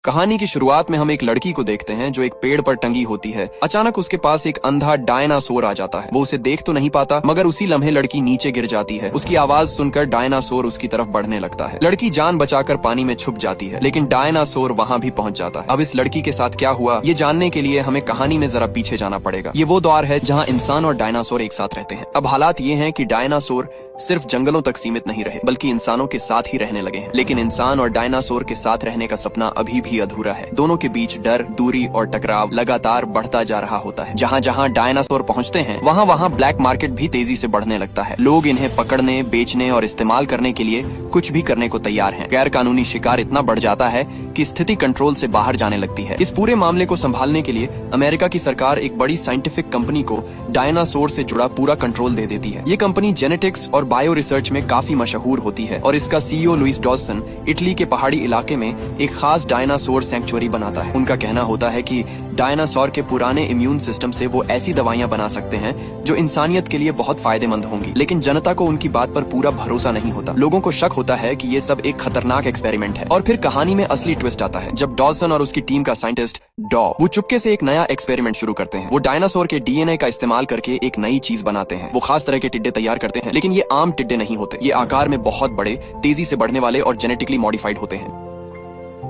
कहानी की शुरुआत में हम एक लड़की को देखते हैं जो एक पेड़ पर टंगी होती है। अचानक उसके पास एक अंधा डायनासोर आ जाता है। वो उसे देख तो नहीं पाता, मगर उसी लम्हे लड़की नीचे गिर जाती है। उसकी आवाज सुनकर डायनासोर उसकी तरफ बढ़ने लगता है। लड़की जान बचाकर पानी में छुप जाती है, लेकिन डायनासोर वहाँ भी पहुँच जाता है। अब इस लड़की के साथ क्या हुआ, ये जानने के लिए हमें कहानी में जरा पीछे जाना पड़ेगा। ये वो द्वार है जहाँ इंसान और डायनासोर एक साथ रहते हैं। अब हालात ये हैं कि डायनासोर सिर्फ जंगलों तक सीमित नहीं रहे, बल्कि इंसानों के साथ ही रहने लगे हैं। लेकिन इंसान और डायनासोर के साथ रहने का सपना अभी भी अधूरा है। दोनों के बीच डर, दूरी और टकराव लगातार बढ़ता जा रहा होता है। जहाँ जहाँ डायनासोर पहुँचते हैं, वहाँ वहाँ ब्लैक मार्केट भी तेजी से बढ़ने लगता है। लोग इन्हें पकड़ने, बेचने और इस्तेमाल करने के लिए कुछ भी करने को तैयार हैं। गैर कानूनी शिकार इतना बढ़ जाता है कि स्थिति कंट्रोल से बाहर जाने लगती है। इस पूरे मामले को संभालने के लिए अमेरिका की सरकार एक बड़ी साइंटिफिक कंपनी को डायनासोर से जुड़ा पूरा कंट्रोल दे देती है। ये कंपनी जेनेटिक्स और बायो रिसर्च में काफी मशहूर होती है और इसका सीईओ लुइस डॉसन इटली के पहाड़ी इलाके में एक खास डायनासोर सैंक्चुअरी बनाता है। उनका कहना होता है कि डायनासोर के पुराने इम्यून सिस्टम से वो ऐसी दवाइयां बना सकते हैं जो इंसानियत के लिए बहुत फायदेमंद होंगी। लेकिन जनता को उनकी बात पर पूरा भरोसा नहीं होता। लोगों को शक होता है कि ये सब एक खतरनाक एक्सपेरिमेंट है। और फिर कहानी में असली ट्विस्ट आता है जब डॉसन और उसकी टीम का साइंटिस्ट डॉ वो चुपके से एक नया एक्सपेरिमेंट शुरू करते हैं। वो डायनासोर के डीएनए का इस्तेमाल करके एक नई चीज बनाते हैं। वो खास तरह के टिड्डे तैयार करते हैं, लेकिन ये आम टिड्डे नहीं होते। ये आकार में बहुत बड़े, तेजी से बढ़ने वाले और जेनेटिकली मॉडिफाइड होते हैं।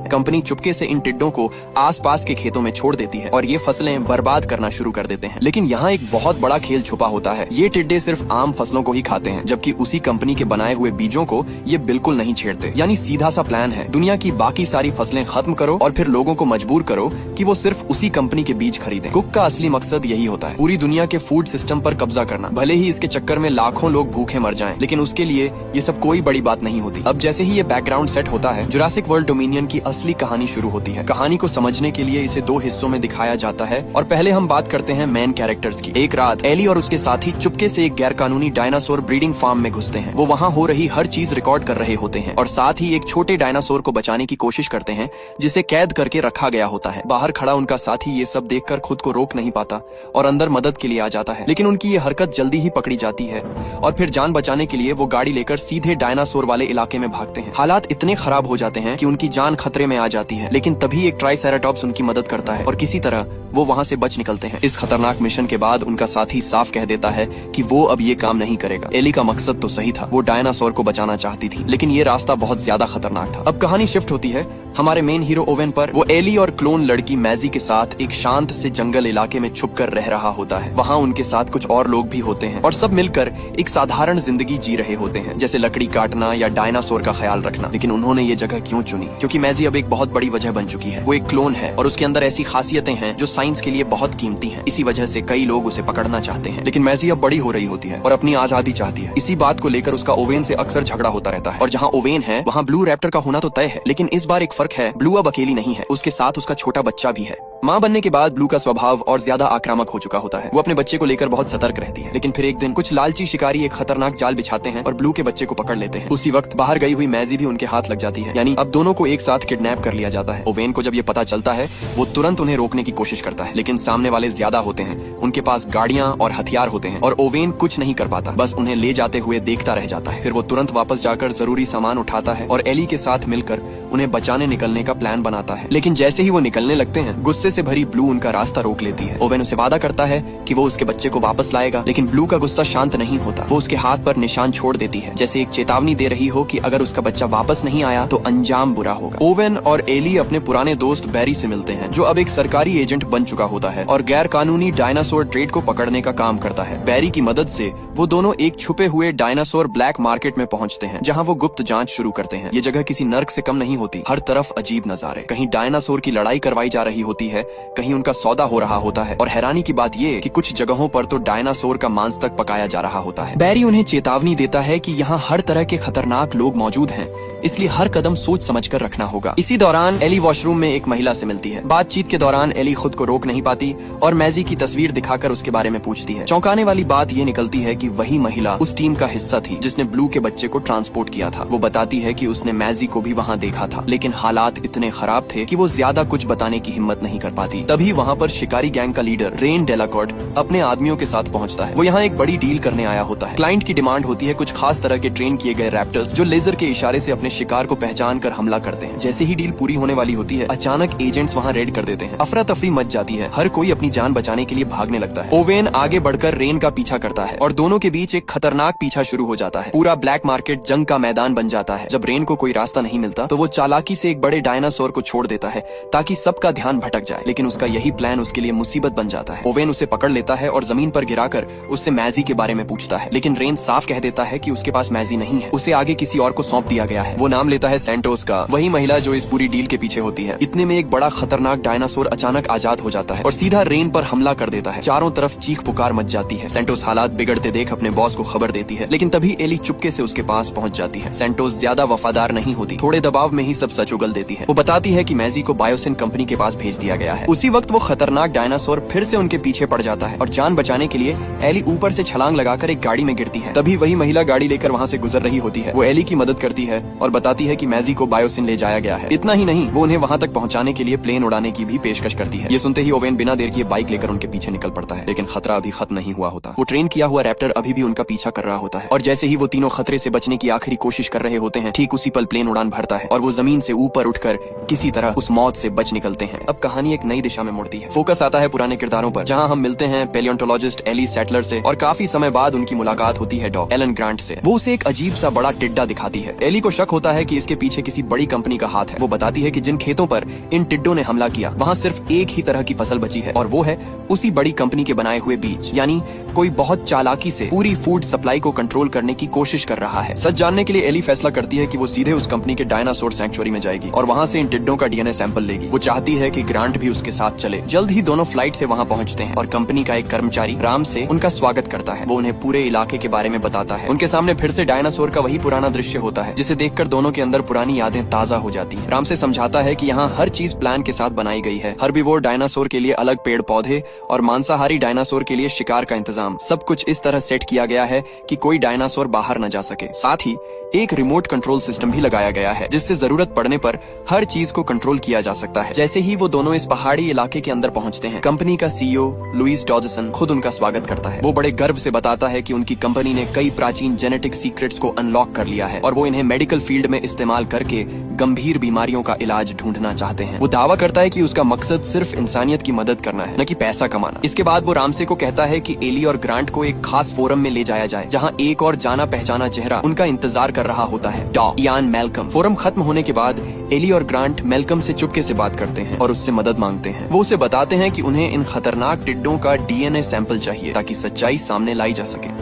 कंपनी चुपके से इन टिड्डों को आसपास के खेतों में छोड़ देती है और ये फसलें बर्बाद करना शुरू कर देते हैं। लेकिन यहाँ एक बहुत बड़ा खेल छुपा होता है। ये टिड्डे सिर्फ आम फसलों को ही खाते हैं, जबकि उसी कंपनी के बनाए हुए बीजों को ये बिल्कुल नहीं छेड़ते। यानी सीधा सा प्लान है, दुनिया की बाकी सारी फसलें खत्म करो और फिर लोगों को मजबूर करो कि वो सिर्फ उसी कंपनी के बीज खरीदें। कुक का असली मकसद यही होता है, पूरी दुनिया के फूड सिस्टम पर कब्जा करना। भले ही इसके चक्कर में लाखों लोग भूखे मर जाएं, लेकिन उसके लिए ये सब कोई बड़ी बात नहीं होती। अब जैसे ही ये बैकग्राउंड सेट होता है, जुरासिक वर्ल्ड डोमिनियन की असली कहानी शुरू होती है। कहानी को समझने के लिए इसे 2 हिस्सों में दिखाया जाता है और पहले हम बात करते हैं मेन कैरेक्टर्स की। एक रात एली और उसके साथी चुपके से एक गैरकानूनी डायनासोर ब्रीडिंग फार्म में घुसते हैं। वो वहाँ हो रही हर चीज रिकॉर्ड कर रहे होते हैं और साथ ही एक छोटे डायनासोर को बचाने की कोशिश करते हैं जिसे कैद करके रखा गया होता है। बाहर खड़ा उनका साथी ये सब देखकर खुद को रोक नहीं पाता और अंदर मदद के लिए आ जाता है, लेकिन उनकी ये हरकत जल्दी ही पकड़ी जाती है और फिर जान बचाने के लिए वो गाड़ी लेकर सीधे डायनासोर वाले इलाके में भागते हैं। हालात इतने खराब हो जाते हैं कि उनकी जान खतरे में आ जाती है, लेकिन तभी एक ट्राइसेराटॉप्स उनकी मदद करता है और किसी तरह वो वहां से बच निकलते हैं। इस खतरनाक मिशन के बाद उनका साथी साफ कह देता है कि वो अब ये काम नहीं करेगा। एली का मकसद तो सही था, वो डायनासोर को बचाना चाहती थी, लेकिन ये रास्ता बहुत ज्यादा खतरनाक था। अब कहानी शिफ्ट होती है हमारे मेन हीरो ओवेन पर। वो एली और क्लोन लड़की मैजी के साथ एक शांत से जंगल इलाके में छुपकर रह रहा होता है। वहाँ उनके साथ कुछ और लोग भी होते हैं और सब मिलकर एक साधारण जिंदगी जी रहे होते हैं, जैसे लकड़ी काटना या डायनासोर का ख्याल रखना। लेकिन उन्होंने ये जगह क्यों चुनी? क्योंकि मैजी अब एक बहुत बड़ी वजह बन चुकी है। वो एक क्लोन है और उसके अंदर ऐसी खासियतें हैं जो साइंस के लिए बहुत कीमती हैं। इसी वजह से कई लोग उसे पकड़ना चाहते हैं। लेकिन मैजी अब बड़ी हो रही होती है और अपनी आजादी चाहती है। इसी बात को लेकर उसका ओवेन से अक्सर झगड़ा होता रहता है। और जहाँ ओवेन है वहाँ ब्लू रैप्टर का होना तो तय है, लेकिन इस बार एक फर्क है, ब्लू अब अकेली नहीं है, उसके साथ उसका छोटा बच्चा भी है। माँ बनने के बाद ब्लू का स्वभाव और ज्यादा आक्रामक हो चुका होता है। वो अपने बच्चे को लेकर बहुत सतर्क रहती है। लेकिन फिर एक दिन कुछ लालची शिकारी एक खतरनाक जाल बिछाते हैं और ब्लू के बच्चे को पकड़ लेते हैं। उसी वक्त बाहर गई हुई मैजी भी उनके हाथ लग जाती है। यानी अब दोनों को एक साथ किडनैप कर लिया जाता है। ओवेन को जब ये पता चलता है, वो तुरंत उन्हें रोकने की कोशिश करता है, लेकिन सामने वाले ज्यादा होते हैं। उनके पास गाड़ियां और हथियार होते हैं और ओवेन कुछ नहीं कर पाता, बस उन्हें ले जाते हुए देखता रह जाता है। फिर वो तुरंत वापस जाकर जरूरी सामान उठाता है और एली के साथ मिलकर उन्हें बचाने निकलने का प्लान बनाता है। लेकिन जैसे ही वो निकलने लगते हैं, गुस्से से भरी ब्लू उनका रास्ता रोक लेती है। ओवेन उसे वादा करता है कि वो उसके बच्चे को वापस लाएगा, लेकिन ब्लू का गुस्सा शांत नहीं होता। वो उसके हाथ पर निशान छोड़ देती है, जैसे एक चेतावनी दे रही हो कि अगर उसका बच्चा वापस नहीं आया तो अंजाम बुरा होगा। ओवेन और एली अपने पुराने दोस्त बैरी से मिलते हैं, जो अब एक सरकारी एजेंट बन चुका होता है और गैर कानूनी डायनासोर ट्रेड को पकड़ने का काम करता है। बैरी की मदद से वो दोनों एक छुपे हुए डायनासोर ब्लैक मार्केट में पहुंचते हैं, जहां वो गुप्त जांच शुरू करते हैं। ये जगह किसी नर्क से कम नहीं होती। हर तरफ अजीब नजारे, कहीं डायनासोर की लड़ाई करवाई जा रही होती है, कहीं उनका सौदा हो रहा होता है और हैरानी की बात ये कि कुछ जगहों पर तो डायनासोर का मांस तक पकाया जा रहा होता है। बैरी उन्हें चेतावनी देता है कि यहाँ हर तरह के खतरनाक लोग मौजूद हैं, इसलिए हर कदम सोच समझकर रखना होगा। इसी दौरान एली वॉशरूम में एक महिला से मिलती है। बातचीत के दौरान एली खुद को रोक नहीं पाती और मैजी की तस्वीर दिखाकर उसके बारे में पूछती है। चौंकाने वाली बात ये निकलती है कि वही महिला उस टीम का हिस्सा थी जिसने ब्लू के बच्चे को ट्रांसपोर्ट किया था। वो बताती है कि उसने मैजी को भी वहाँ देखा था, लेकिन हालात इतने खराब थे कि वो ज्यादा कुछ बताने की हिम्मत नहीं कर पाती। तभी वहाँ पर शिकारी गैंग का लीडर रेन डेलाकॉर्ट अपने आदमियों के साथ पहुंचता है। वो यहाँ एक बड़ी डील करने आया होता है। क्लाइंट की डिमांड होती है कुछ खास तरह के ट्रेन किए गए रैप्टर्स जो लेजर के इशारे से अपने शिकार को पहचान कर हमला करते हैं। जैसे ही डील पूरी होने वाली होती है, अचानक एजेंट्स वहाँ रेड कर देते हैं। अफरा तफरी मच जाती है, हर कोई अपनी जान बचाने के लिए भागने लगता है। ओवेन आगे बढ़कर रेन का पीछा करता है और दोनों के बीच एक खतरनाक पीछा शुरू हो जाता है। पूरा ब्लैक मार्केट जंग का मैदान बन जाता है। जब रेन को कोई रास्ता नहीं मिलता तो वो चालाकी से एक बड़े डायनासोर को छोड़ देता है ताकि सबका ध्यान भटक जाए, लेकिन उसका यही प्लान उसके लिए मुसीबत बन जाता है। ओवेन उसे पकड़ लेता है और जमीन पर गिराकर उससे मैजी के बारे में पूछता है, लेकिन रेन साफ कह देता है कि उसके पास मैजी नहीं है, उसे आगे किसी और को सौंप दिया गया है। वो नाम लेता है सैंटोस का, वही महिला जो इस पूरी डील के पीछे होती है। इतने में एक बड़ा खतरनाक डायनासोर अचानक आजाद हो जाता है और सीधा रेन पर हमला कर देता है। चारों तरफ चीख पुकार मच जाती है। सैंटोस हालात बिगड़ते देख अपने बॉस को खबर देती है, लेकिन तभी एली चुपके से उसके पास पहुंच जाती है। सैंटोस ज्यादा वफादार नहीं होती, थोड़े दबाव में ही सब सच उगल देती है। वो बताती है कि मैजी को बायोसिन कंपनी के पास भेज दिया गया है। उसी वक्त वो खतरनाक डायनासोर फिर से उनके पीछे पड़ जाता है और जान बचाने के लिए एली ऊपर से छलांग लगाकर एक गाड़ी में गिरती है। तभी वही महिला गाड़ी लेकर वहाँ से गुजर रही होती है। वो एली की मदद करती है और बताती है कि मैजी को बायोसिन ले जाया गया है। इतना ही नहीं, वो उन्हें वहाँ तक पहुँचाने के लिए प्लेन उड़ाने की भी पेशकश करती है। ये सुनते ही ओवेन बिना देर किए बाइक लेकर उनके पीछे निकल पड़ता है, लेकिन खतरा अभी खत्म नहीं हुआ होता। वो ट्रेन किया हुआ रैप्टर अभी भी उनका पीछा कर रहा होता है और जैसे ही वो तीनों खतरे से बचने की आखिरी कोशिश कर रहे होते हैं, ठीक उसी पल प्लेन उड़ान भरता है और वो जमीन से ऊपर उठकर किसी तरह उस मौत से बच निकलते हैं। अब कहानी एक नई दिशा में मुड़ती है। फोकस आता है पुराने किरदारों पर, जहाँ हम मिलते हैं पैलियोंटोलॉजिस्ट एली सैटलर से और काफी समय बाद उनकी मुलाकात होती है डॉ एलन ग्रांट से। वो उसे एक अजीब सा बड़ा टिड्डा दिखाती है। एली को शक होता है कि इसके पीछे किसी बड़ी कंपनी का हाथ है। वो बताती है कि जिन खेतों पर इन टिड्डों ने हमला किया वहाँ सिर्फ एक ही तरह की फसल बची है और वो है उसी बड़ी कंपनी के बनाए हुए बीज। यानी कोई बहुत चालाकी से पूरी फूड सप्लाई को कंट्रोल करने की कोशिश कर रहा है। सच जानने के लिए एली फैसला करती है कि वो सीधे उस कंपनी के डायनासोर सैंक्चुअरी में जाएगी और वहाँ से इन टिड्डों का डीएनए सैंपल लेगी। वो चाहती है कि ग्रांट भी उसके साथ चले। जल्द ही दोनों फ्लाइट से वहाँ पहुँचते हैं और कंपनी का एक कर्मचारी राम से उनका स्वागत करता है। वो उन्हें पूरे इलाके के बारे में बताता है। उनके सामने फिर से डायनासोर का वही पुराना दृश्य होता है, जिसे देखकर दोनों के अंदर पुरानी यादें ताजा हो जाती हैं। राम से समझाता है कि यहाँ हर चीज प्लान के साथ बनाई गई है। हर्बीवोर डायनासोर के लिए अलग पेड़ पौधे और मांसाहारी डायनासोर के लिए शिकार का इंतजाम। सब कुछ इस तरह सेट किया गया है कि कोई डायनासोर बाहर न जा सके। साथ ही एक रिमोट कंट्रोल सिस्टम भी लगाया गया है, जिससे जरूरत पड़ने पर हर चीज को कंट्रोल किया जा सकता है। जैसे ही वो दोनों इस पहाड़ी इलाके के अंदर पहुंचते हैं, कंपनी का सीईओ लुइस डॉजसन खुद उनका स्वागत करता है। वो बड़े गर्व से बताता है कि उनकी कंपनी ने कई प्राचीन जेनेटिक सीक्रेट्स को अनलॉक कर लिया है और वो इन्हें मेडिकल फील्ड में इस्तेमाल करके गंभीर बीमारियों का इलाज ढूंढना चाहते हैं। वो दावा करता है कि उसका मकसद सिर्फ इंसानियत की मदद करना है, न कि पैसा कमाना। इसके बाद वो रामसे को कहता है कि एली और ग्रांट को एक खास फोरम में ले जाया जाए, जहाँ एक और जाना पहचाना चेहरा उनका इंतजार कर रहा होता है, डॉ इयान मैल्कम। फोरम खत्म होने के बाद एली और ग्रांट मैल्कम से चुपके से बात करते हैं और उससे मदद मांगते हैं। वो उसे बताते हैं कि उन्हें इन खतरनाक टिड्डों का डीएनए सैंपल चाहिए ताकि सच्चाई सामने लाई जा सके।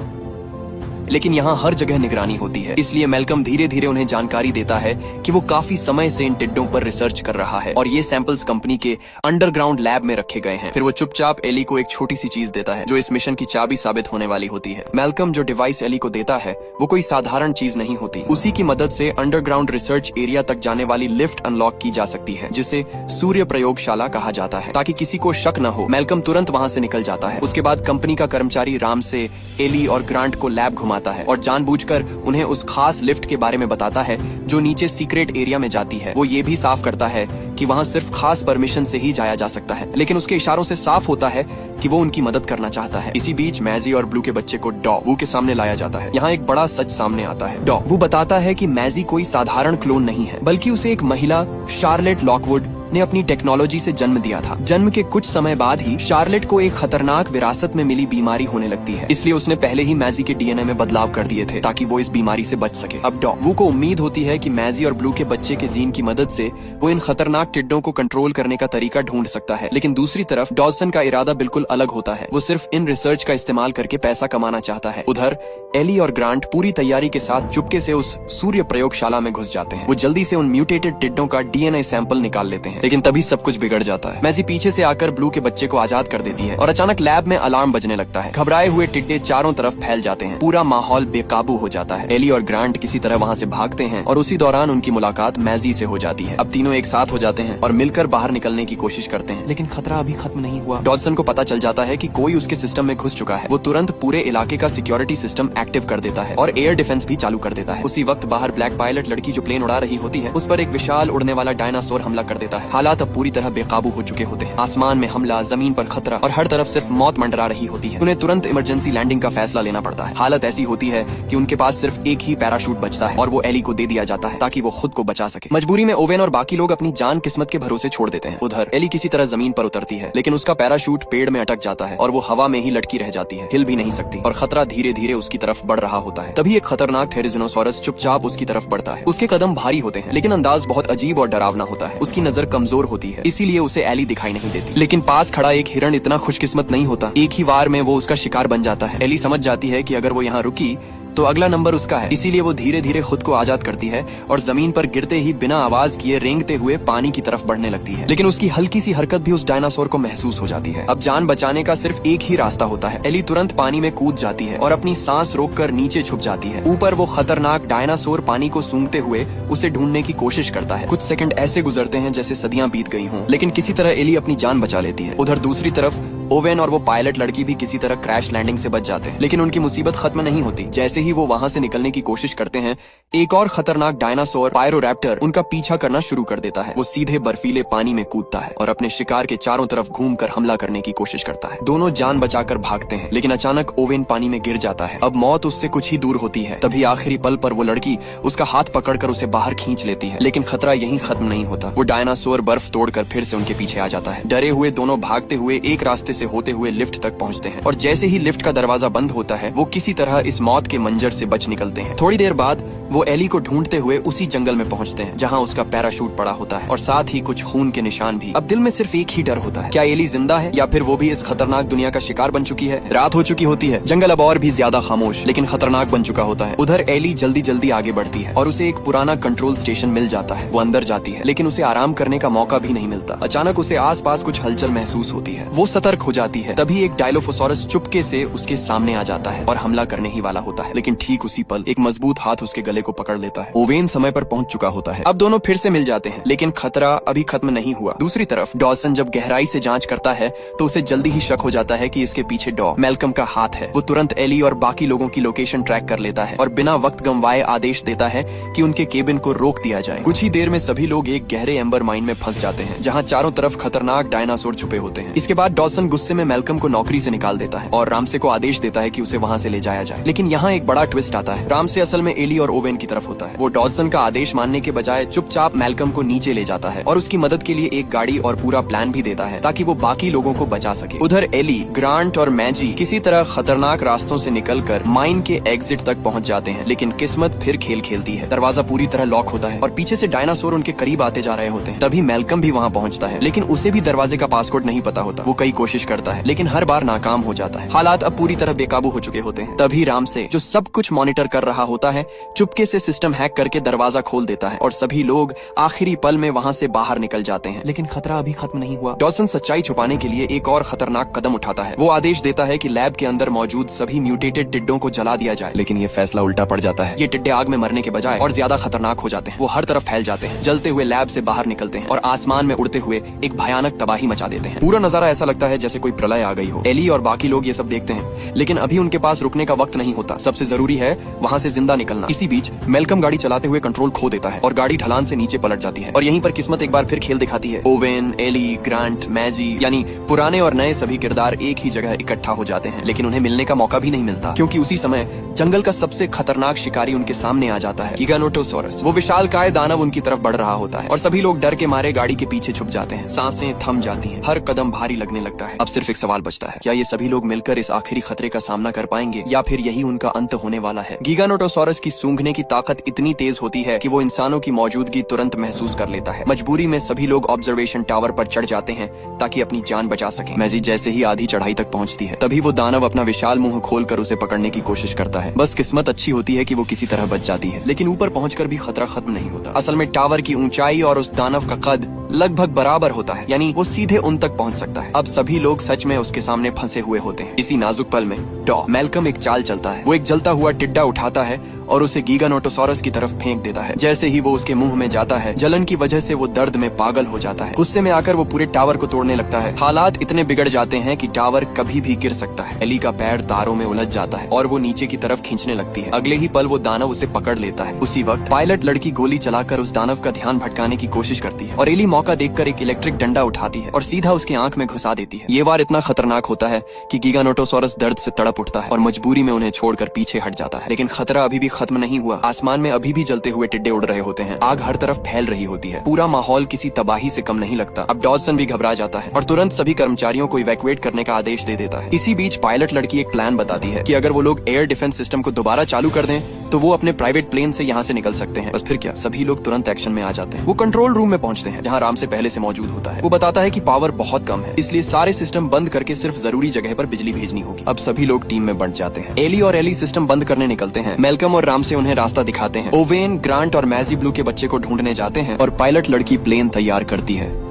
लेकिन यहाँ हर जगह निगरानी होती है, इसलिए मैल्कम धीरे धीरे उन्हें जानकारी देता है कि वो काफी समय से इन टिड्डों पर रिसर्च कर रहा है और ये सैंपल्स कंपनी के अंडरग्राउंड लैब में रखे गए हैं। फिर वो चुपचाप एली को एक छोटी सी चीज देता है जो इस मिशन की चाबी साबित होने वाली होती है। मैल्कम जो डिवाइस एली को देता है वो कोई साधारण चीज नहीं होती। उसी की मदद से अंडरग्राउंड रिसर्च एरिया तक जाने वाली लिफ्ट अनलॉक की जा सकती है, जिसे सूर्य प्रयोगशाला कहा जाता है। ताकि किसी को शक न हो, मैल्कम तुरंत वहाँ से निकल जाता है। उसके बाद कंपनी का कर्मचारी राम से एली और ग्रांट को लैब घुमाता है और जानबूझकर उन्हें उस खास लिफ्ट के बारे में बताता है जो नीचे सीक्रेट एरिया में जाती है। वो ये भी साफ करता है कि वहाँ सिर्फ खास परमिशन से ही जाया जा सकता है, लेकिन उसके इशारों से साफ होता है कि वो उनकी मदद करना चाहता है। इसी बीच मैजी और ब्लू के बच्चे को डॉ वू के सामने लाया जाता है। यहाँ एक बड़ा सच सामने आता है। डॉ वू बताता है कि मैजी कोई साधारण क्लोन नहीं है, बल्कि उसे एक महिला शार्लेट लॉकवुड ने अपनी टेक्नोलॉजी से जन्म दिया था। जन्म के कुछ समय बाद ही शार्लेट को एक खतरनाक विरासत में मिली बीमारी होने लगती है, इसलिए उसने पहले ही मैजी के डीएनए में बदलाव कर दिए थे ताकि वो इस बीमारी से बच सके। अब डॉ वू को उम्मीद होती है कि मैजी और ब्लू के बच्चे के जीन की मदद से वो इन खतरनाक टिड्डों को कंट्रोल करने का तरीका ढूंढ सकता है। लेकिन दूसरी तरफ डॉजसन का इरादा बिल्कुल अलग होता है। वो सिर्फ इन रिसर्च का इस्तेमाल करके पैसा कमाना चाहता है। उधर एली और ग्रांट पूरी तैयारी के साथ चुपके से उस सूर्य प्रयोगशाला में घुस जाते हैं। वो जल्दी से उन म्यूटेटेड टिड्डों का डीएनए सैंपल निकाल लेते हैं, लेकिन तभी सब कुछ बिगड़ जाता है। मैजी पीछे से आकर ब्लू के बच्चे को आजाद कर देती है और अचानक लैब में अलार्म बजने लगता है। घबराए हुए टिड्डे चारों तरफ फैल जाते हैं। पूरा माहौल बेकाबू हो जाता है। एली और ग्रांट किसी तरह वहाँ से भागते हैं और उसी दौरान उनकी मुलाकात मैजी से हो जाती है। अब तीनों एक साथ हो जाते हैं और मिलकर बाहर निकलने की कोशिश करते हैं, लेकिन खतरा अभी खत्म नहीं हुआ। डॉजसन को पता चल जाता है कि कोई उसके सिस्टम में घुस चुका है। वो तुरंत पूरे इलाके का सिक्योरिटी सिस्टम एक्टिव कर देता है और एयर डिफेंस भी चालू कर देता है। उसी वक्त बाहर ब्लैक पायलट लड़की जो प्लेन उड़ा रही होती है, उस पर एक विशाल उड़ने वाला डायनासोर हमला कर देता है। है। हालात अब पूरी तरह बेकाबू हो चुके होते हैं। आसमान में हमला, जमीन पर खतरा और हर तरफ सिर्फ मौत मंडरा रही होती है। उन्हें तुरंत इमरजेंसी लैंडिंग का फैसला लेना पड़ता है। हालत ऐसी होती है कि उनके पास सिर्फ एक ही पैराशूट बचता है और वो एली को दे दिया जाता है ताकि वो खुद को बचा सके। मजबूरी में ओवेन और बाकी लोग अपनी जान किस्मत के भरोसे छोड़ देते हैं। उधर एली किसी तरह जमीन पर उतरती है, लेकिन उसका पैराशूट पेड़ में अटक जाता है और वो हवा में ही लटकी रह जाती है, हिल भी नहीं सकती और खतरा धीरे धीरे उसकी तरफ बढ़ रहा होता है। तभी एक खतरनाक थेरेजिनोसॉरस चुपचाप उसकी तरफ बढ़ता है। उसके कदम भारी होते हैं, लेकिन अंदाज बहुत अजीब और डरावना होता है। उसकी नजर कमजोर होती है, इसीलिए उसे एली दिखाई नहीं देती। लेकिन पास खड़ा एक हिरण इतना खुशकिस्मत नहीं होता। एक ही वार में वो उसका शिकार बन जाता है। एली समझ जाती है कि अगर वो यहाँ रुकी तो अगला नंबर उसका है, इसीलिए वो धीरे धीरे खुद को आजाद करती है और जमीन पर गिरते ही बिना आवाज किए रेंगते हुए पानी की तरफ बढ़ने लगती है। लेकिन उसकी हल्की सी हरकत भी उस डायनासोर को महसूस हो जाती है। अब जान बचाने का सिर्फ एक ही रास्ता होता है। एली तुरंत पानी में कूद जाती है और अपनी सांस रोककर नीचे छुप जाती है। ऊपर वो खतरनाक डायनासोर पानी को सूंघते हुए उसे ढूंढने की कोशिश करता है। कुछ सेकंड ऐसे गुजरते हैं जैसे सदियां बीत गई हों, लेकिन किसी तरह एली अपनी जान बचा लेती है। उधर दूसरी तरफ ओवेन और वो पायलट लड़की भी किसी तरह क्रैश लैंडिंग से बच जाते हैं, लेकिन उनकी मुसीबत खत्म नहीं होती। जैसे ही वो वहां से निकलने की कोशिश करते हैं, एक और खतरनाक डायनासोर पायरोरैप्टर उनका पीछा करना शुरू कर देता है। वो सीधे बर्फीले पानी में कूदता है और अपने शिकार के चारों तरफ घूमकर हमला करने की कोशिश करता है। दोनों जान बचाकर भागते हैं, लेकिन अचानक ओवेन पानी में गिर जाता है। अब मौत उससे कुछ ही दूर होती है। तभी आखिरी पल पर वो लड़की उसका हाथ पकड़कर उसे बाहर खींच लेती है, लेकिन खतरा यहीं खत्म नहीं होता। वो डायनासोर बर्फ तोड़कर फिर से उनके पीछे आ जाता है। डरे हुए दोनों भागते हुए एक रास्ते से होते हुए लिफ्ट तक पहुंचते हैं और जैसे ही लिफ्ट का दरवाजा बंद होता है, वो किसी तरह इस मौत के मंजर से बच निकलते हैं। थोड़ी देर बाद वो एली को ढूंढते हुए उसी जंगल में पहुंचते हैं जहां उसका पैराशूट पड़ा होता है और साथ ही कुछ खून के निशान भी। अब दिल में सिर्फ एक ही डर होता है, क्या एली जिंदा है या फिर वो भी इस खतरनाक दुनिया का शिकार बन चुकी है। रात हो चुकी होती है, जंगल अब और भी ज्यादा खामोश लेकिन खतरनाक बन चुका होता है। उधर एली जल्दी जल्दी आगे बढ़ती है और उसे एक पुराना कंट्रोल स्टेशन मिल जाता है। वो अंदर जाती है, लेकिन उसे आराम करने का मौका भी नहीं मिलता। अचानक उसे आस पास कुछ हलचल महसूस होती है। वो सतर्क हो जाती है। तभी एक डायलोफोसॉरस चुपके से उसके सामने आ जाता है और हमला करने ही वाला होता है, लेकिन ठीक उसी पल एक मजबूत हाथ उसके गले को पकड़ लेता है। ओवेन समय पर पहुंच चुका होता है। अब दोनों फिर से मिल जाते हैं, लेकिन खतरा अभी खत्म नहीं हुआ। दूसरी तरफ डॉसन जब गहराई से जांच करता है तो उसे जल्दी ही शक हो जाता है कि इसके पीछे मैल्कम का हाथ है। वो तुरंत एली और बाकी लोगों की लोकेशन ट्रैक कर लेता है और बिना वक्त गंवाए आदेश देता है कि उनके केबिन को रोक दिया जाए। कुछ ही देर में सभी लोग एक गहरे एम्बर माइन में फंस जाते हैं, जहाँ चारों तरफ खतरनाक डायनासोर छुपे होते हैं। इसके बाद डॉसन गुस्से में मेल्कम को नौकरी से निकाल देता है और रामसे को आदेश देता है कि उसे वहां से ले जाया जाए। लेकिन यहाँ एक बड़ा ट्विस्ट आता है। रामसे असल में एली और ओवेन की तरफ होता है। वो डॉसन का आदेश मानने के बजाय चुपचाप मेल्कम को नीचे ले जाता है और उसकी मदद के लिए एक गाड़ी और पूरा प्लान भी देता है ताकि वो बाकी लोगों को बचा सके। उधर एली, ग्रांट और मैजी किसी तरह खतरनाक रास्तों से निकलकर माइन के एग्जिट तक पहुंच जाते हैं, लेकिन किस्मत फिर खेल खेलती है। दरवाजा पूरी तरह लॉक होता है और पीछे से डायनासोर उनके करीब आते जा रहे होते हैं। तभी मेल्कम भी वहां पहुंचता है, लेकिन उसे भी दरवाजे का पासकोड नहीं पता होता। वो कई कोशिश करता है, लेकिन हर बार नाकाम हो जाता है। हालात अब पूरी तरह बेकाबू हो चुके होते हैं। तभी रामसे, जो सब कुछ मॉनिटर कर रहा होता है, चुपके से सिस्टम हैक करके दरवाजा खोल देता है और सभी लोग आखिरी पल में वहां से बाहर निकल जाते हैं। लेकिन खतरा अभी खत्म नहीं हुआ। डॉसन सच्चाई छुपाने के लिए एक और खतरनाक कदम उठाता है। वो आदेश देता है कि लैब के अंदर मौजूद सभी म्यूटेटेड टिड्डों को जला दिया जाए, लेकिन ये फैसला उल्टा पड़ जाता है। ये टिड्डे आग में मरने के बजाय और ज्यादा खतरनाक हो जाते हैं। वो हर तरफ फैल जाते हैं, जलते हुए लैब से बाहर निकलते हैं और आसमान में उड़ते हुए एक भयानक तबाही मचा देते हैं। पूरा नजारा ऐसा लगता है जैसे कोई प्रलय आ गई हो। एली और बाकी लोग ये सब देखते हैं, लेकिन अभी उनके पास रुकने का वक्त नहीं होता। सबसे जरूरी है वहां से जिंदा निकलना। इसी बीच मेल्कम गाड़ी चलाते हुए कंट्रोल खो देता है और गाड़ी ढलान से नीचे पलट जाती है और यहीं पर किस्मत एक बार फिर खेल दिखाती है। ओवेन, एली, ग्रांट, मैजी यानी पुराने और नए सभी किरदार एक ही जगह इकट्ठा हो जाते हैं, लेकिन उन्हें मिलने का मौका भी नहीं मिलता, क्योंकि उसी समय जंगल का सबसे खतरनाक शिकारी उनके सामने आ जाता है, गिगानोटोसॉरस। वो विशालकाय दानव उनकी तरफ बढ़ रहा होता है और सभी लोग डर के मारे गाड़ी के पीछे छुप जाते हैं। सांसें थम जाती हैं, हर कदम भारी लगने लगता है। अब सिर्फ एक सवाल बचता है, क्या ये सभी लोग मिलकर इस आखिरी खतरे का सामना कर पाएंगे या फिर यही उनका अंत होने वाला है। गिगानोटोसॉरस की सूंघने की ताकत इतनी तेज होती है कि वो इंसानों की मौजूदगी तुरंत महसूस कर लेता है। मजबूरी में सभी लोग ऑब्जर्वेशन टावर पर चढ़ जाते हैं ताकि अपनी जान बचा सकें। मैजी जैसे ही आधी चढ़ाई तक पहुंचती है, तभी वो दानव अपना विशाल मुंह खोलकर उसे पकड़ने की कोशिश करता है। बस किस्मत अच्छी होती है कि वो किसी तरह बच जाती है, लेकिन ऊपर पहुंचकर भी खतरा खत्म नहीं होता। असल में टावर की ऊंचाई और उस दानव का कद लगभग बराबर होता है, यानी वो सीधे उन तक पहुंच सकता है। अब सभी लोग सच में उसके सामने फंसे हुए होते हैं। इसी नाजुक पल में डॉ। मैल्कम एक चाल चलता है। वो एक जलता हुआ टिड्डा उठाता है और उसे गीगानोटोसॉरस की तरफ फेंक देता है। जैसे ही वो उसके मुंह में जाता है, जलन की वजह से वो दर्द में पागल हो जाता है। गुस्से में आकर वो पूरे टावर को तोड़ने लगता है। हालात इतने बिगड़ जाते हैं कि टावर कभी भी गिर सकता है। एली का पैर तारों में उलझ जाता है और वो नीचे की तरफ खींचने लगती है। अगले ही पल वो दानव उसे पकड़ लेता है। उसी वक्त पायलट लड़की गोली चलाकर उस दानव का ध्यान भटकाने की कोशिश करती है और एली मौका देखकर एक इलेक्ट्रिक डंडा उठाती है और सीधा उसकी आंख में घुसा देती है। ये वार इतना खतरनाक होता है कि गीगानोटोसॉरस दर्द से तड़प उठता है और मजबूरी में उन्हें छोड़कर पीछे हट जाता है। लेकिन खतरा अभी भी खत्म नहीं हुआ। आसमान में अभी भी जलते हुए टिड्डे उड़ रहे होते हैं। आग हर तरफ फैल रही होती है। पूरा माहौल किसी तबाही से कम नहीं लगता। अब डॉजसन भी घबरा जाता है और तुरंत सभी कर्मचारियों को इवैक्यूएट करने का आदेश दे देता है। इसी बीच पायलट लड़की एक प्लान बताती है कि अगर वो लोग एयर डिफेंस सिस्टम को दोबारा चालू कर दें तो वो अपने प्राइवेट प्लेन से यहाँ से निकल सकते हैं। बस फिर क्या, सभी लोग तुरंत एक्शन में आ जाते हैं। वो कंट्रोल रूम में पहुंचते हैं जहाँ राम से पहले से मौजूद होता है। वो बताता है कि पावर बहुत कम है, इसलिए सारे सिस्टम बंद करके सिर्फ जरूरी जगह पर बिजली भेजनी होगी। अब सभी लोग टीम में बंट जाते हैं। एली और एली सिस्टम बंद करने निकलते हैं। मैल्कम और राम से उन्हें रास्ता दिखाते हैं। ओवेन, ग्रांट और मैजी ब्लू के बच्चे को ढूंढने जाते हैं और पायलट लड़की प्लेन तैयार करती है।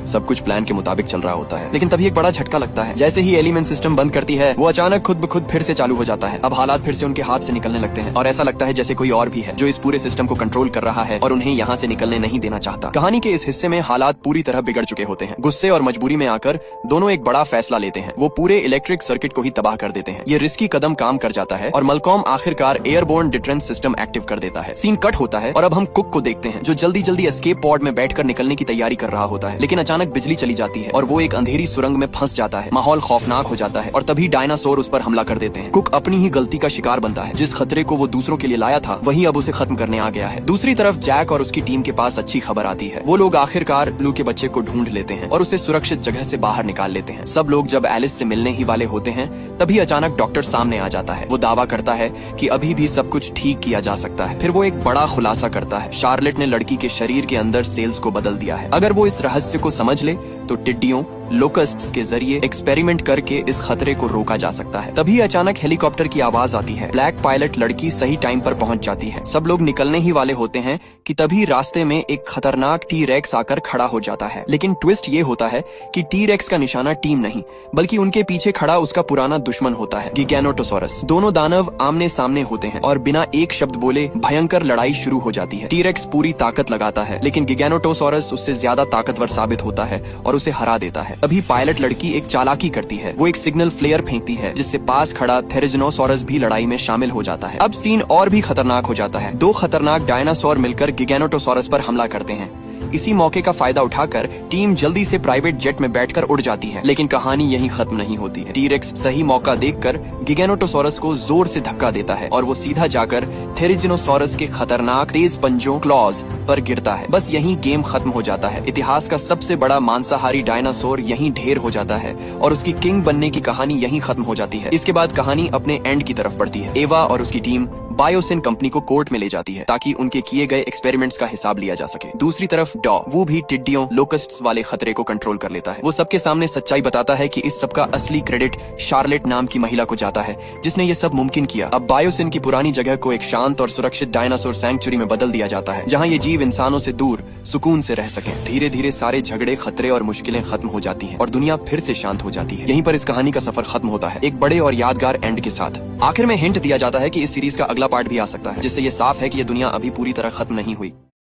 सब कुछ प्लान के मुताबिक चल रहा होता है, लेकिन तभी एक बड़ा झटका लगता है। जैसे ही एलिमेंट सिस्टम बंद करती है, वो अचानक खुद ब खुद फिर से चालू हो जाता है। अब हालात फिर से उनके हाथ से निकलने लगते हैं और ऐसा लगता है जैसे कोई और भी है जो इस पूरे सिस्टम को कंट्रोल कर रहा है और उन्हें यहाँ से निकलने नहीं देना चाहता। कहानी के इस हिस्से में हालात पूरी तरह बिगड़ चुके होते हैं। गुस्से और मजबूरी में आकर दोनों एक बड़ा फैसला लेते हैं। वो पूरे इलेक्ट्रिक सर्किट को ही तबाह कर देते हैं। ये रिस्की कदम काम कर जाता है और मलकॉम आखिरकार एयरबोर्न डिफेंस सिस्टम एक्टिव कर देता है। सीन कट होता है और अब हम कुक को देखते हैं जो जल्दी जल्दी एस्केप पॉड में बैठकर निकलने की तैयारी कर रहा होता है। लेकिन अचानक बिजली चली जाती है और वो एक अंधेरी सुरंग में फंस जाता है। माहौल खौफनाक हो जाता है और तभी डायनासोर उस पर हमला कर देते हैं। कुक अपनी ही गलती का शिकार बनता है। जिस खतरे को वो दूसरों के लिए लाया था, वही अब उसे खत्म करने आ गया है। दूसरी तरफ जैक और उसकी टीम के पास अच्छी खबर आती है। वो लोग आखिरकार ब्लू के बच्चे को ढूंढ लेते हैं और उसे सुरक्षित जगह से बाहर निकाल लेते हैं। सब लोग जब एलिस से मिलने ही वाले होते हैं, तभी अचानक डॉक्टर सामने आ जाता है। वो दावा करता है कि अभी भी सब कुछ ठीक किया जा सकता है। फिर वो एक बड़ा खुलासा करता है। शार्लेट ने लड़की के शरीर के अंदर सेल्स को बदल दिया है। अगर वो इस रहस्य को समझ ले तो टिड्डियों लोकस्ट्स के जरिए एक्सपेरिमेंट करके इस खतरे को रोका जा सकता है। तभी अचानक हेलीकॉप्टर की आवाज आती है। ब्लैक पायलट लड़की सही टाइम पर पहुंच जाती है। सब लोग निकलने ही वाले होते हैं कि तभी रास्ते में एक खतरनाक टी रेक्स आकर खड़ा हो जाता है। लेकिन ट्विस्ट ये होता है कि टी रेक्स का निशाना टीम नहीं, बल्कि उनके पीछे खड़ा उसका पुराना दुश्मन होता है, गिगैनोटोसॉरस। दोनों दानव आमने सामने होते हैं और बिना एक शब्द बोले भयंकर लड़ाई शुरू हो जाती है। टी रेक्स पूरी ताकत लगाता है, लेकिन गिगैनोटोसॉरस उससे ज्यादा ताकतवर साबित होता है और उसे हरा देता है। तभी पायलट लड़की एक चालाकी करती है। वो एक सिग्नल फ्लेयर फेंकती है, जिससे पास खड़ा थेरेजनोसॉरस भी लड़ाई में शामिल हो जाता है। अब सीन और भी खतरनाक हो जाता है। दो खतरनाक डायनासोर मिलकर गिगैनोटोसॉरस पर हमला करते हैं। इसी मौके का फायदा उठाकर टीम जल्दी से प्राइवेट जेट में बैठकर उड़ जाती है। लेकिन कहानी यहीं खत्म नहीं होती है। टी-रेक्स सही मौका देखकर गिगैनोटोसॉरस को जोर से धक्का देता है और वो सीधा जाकर थेरेजिनोसॉरस के खतरनाक तेज पंजों क्लॉज पर गिरता है। बस यहीं गेम खत्म हो जाता है। इतिहास का सबसे बड़ा मांसाहारी डायनासोर यहीं ढेर हो जाता है और उसकी किंग बनने की कहानी यहीं खत्म हो जाती है। इसके बाद कहानी अपने एंड की तरफ बढ़ती है। एवा और उसकी टीम बायोसिन कंपनी को कोर्ट में ले जाती है ताकि उनके किए गए एक्सपेरिमेंट्स का हिसाब लिया जा सके। दूसरी तरफ डॉ, वो भी टिड्डियों लोकस्ट्स वाले खतरे को कंट्रोल कर लेता है। वो सबके सामने सच्चाई बताता है कि इस सब का असली क्रेडिट शार्लेट नाम की महिला को जाता है, जिसने ये सब मुमकिन किया। अब बायोसिन की पुरानी जगह को एक शांत और सुरक्षित डायनासोर सैंक्चुरी में बदल दिया जाता है, जहाँ ये जीव इंसानों से दूर सुकून से रह सकें। धीरे धीरे सारे झगड़े, खतरे और मुश्किलें खत्म हो जाती हैं और दुनिया फिर से शांत हो जाती है। यहीं पर इस कहानी का सफर खत्म होता है, एक बड़े और यादगार एंड के साथ। आखिर में हिंट दिया जाता है कि इस सीरीज का अगला पार्ट भी आ सकता है, जिससे ये साफ है कि ये दुनिया अभी पूरी तरह खत्म नहीं हुई।